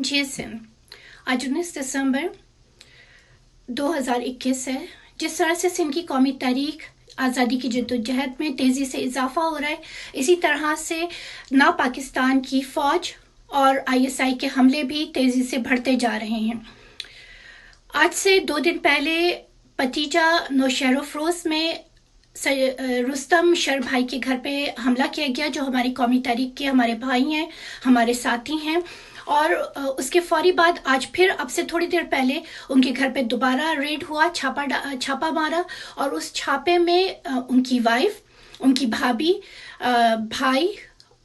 जी सिंह, आज 19 दिसंबर 2021 है। जिस तरह से सिंध की कौमी तारीख आज़ादी की जद्दोजहद में तेज़ी से इजाफा हो रहा है, इसी तरह से ना पाकिस्तान की फ़ौज और ISI के हमले भी तेज़ी से बढ़ते जा रहे हैं। आज से 2 दिन पहले पतीजा नौशहर अफरोज़ में रुस्तम शर भाई के घर पे हमला किया गया, जो हमारी कौमी तारीख के हमारे भाई हैं, हमारे साथी हैं। और उसके फौरी बाद आज फिर अब से थोड़ी देर पहले उनके घर पे दोबारा रेड हुआ, छापा मारा, और उस छापे में उनकी वाइफ, उनकी भाभी, भाई,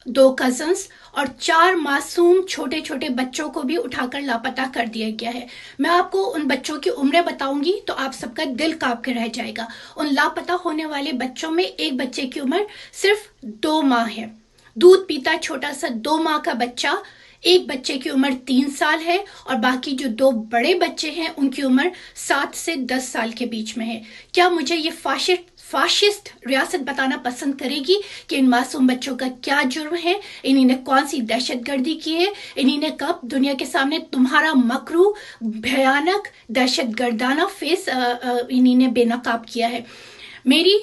2 कजन्स और 4 मासूम छोटे छोटे बच्चों को भी उठाकर लापता कर दिया गया है। मैं आपको उन बच्चों की उम्रें बताऊंगी तो आप सबका दिल कांप के रह जाएगा। उन लापता होने वाले बच्चों में एक बच्चे की उम्र सिर्फ 2 माह है, दूध पीता छोटा सा 2 माह का बच्चा। एक बच्चे की उम्र 3 साल है और बाकी जो 2 बड़े बच्चे हैं उनकी उम्र 7 से 10 साल के बीच में है। क्या मुझे ये फाशिस्ट रियासत बताना पसंद करेगी कि इन मासूम बच्चों का क्या जुर्म है, इन्हीं ने कौन सी दहशतगर्दी की है, इन्हीं ने कब दुनिया के सामने तुम्हारा मकरू भयानक दहशतगर्दाना फेस इन्हीं ने बेनकाब किया है। मेरी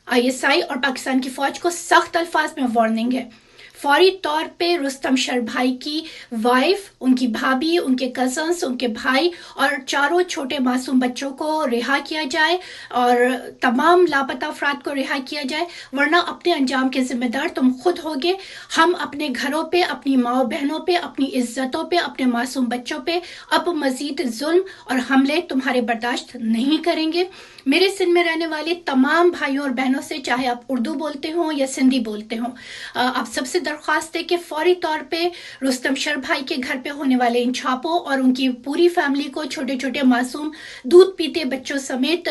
ISI और पाकिस्तान की फौज को सख्त अल्फाज में वार्निंग है, फौरी तौर पे रुस्तम शर भाई की वाइफ, उनकी भाभी, उनके कजन्स, उनके भाई और 4 छोटे मासूम बच्चों को रिहा किया जाए और तमाम लापता अफराद को रिहा किया जाए, वरना अपने अंजाम के जिम्मेदार तुम खुद होगे। हम अपने घरों पे, अपनी माओ बहनों पे, अपनी इज्जतों पे, अपने मासूम बच्चों पे अब मजीद जुल्म और हमले तुम्हारे बर्दाश्त नहीं करेंगे। मेरे सिंध में रहने वाले तमाम भाइयों और बहनों से, चाहे आप उर्दू बोलते हो या सिंधी बोलते हो, आप सबसे दरख्वास्त है कि फौरी तौर पे रुस्तम शर भाई के घर पे होने वाले इन छापों और उनकी पूरी फैमिली को, छोटे छोटे मासूम दूध पीते बच्चों समेत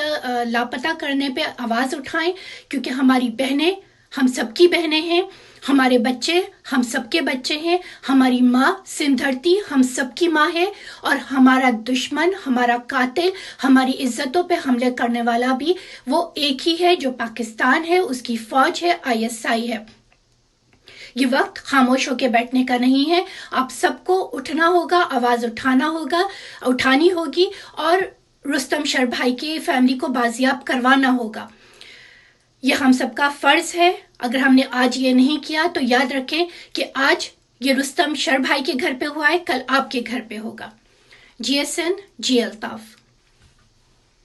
लापता करने पे आवाज उठाएं, क्योंकि हमारी बहनें हम सबकी बहनें हैं, हमारे बच्चे हम सबके बच्चे हैं, हमारी माँ सिंध धरती हम सबकी माँ है, और हमारा दुश्मन, हमारा कातिल, हमारी इज्जतों पे हमले करने वाला भी वो एक ही है, जो पाकिस्तान है, उसकी फौज है, ISI है। ये वक्त खामोश होकर बैठने का नहीं है, आप सबको उठना होगा, आवाज उठानी होगी और रुस्तम शर भाई की फैमिली को बाजियाब करवाना होगा। ये हम सबका फर्ज है। अगर हमने आज ये नहीं किया तो याद रखें कि आज ये रुस्तम शर भाई के घर पे हुआ है, कल आपके घर पे होगा। GSN, जी अल्ताफ।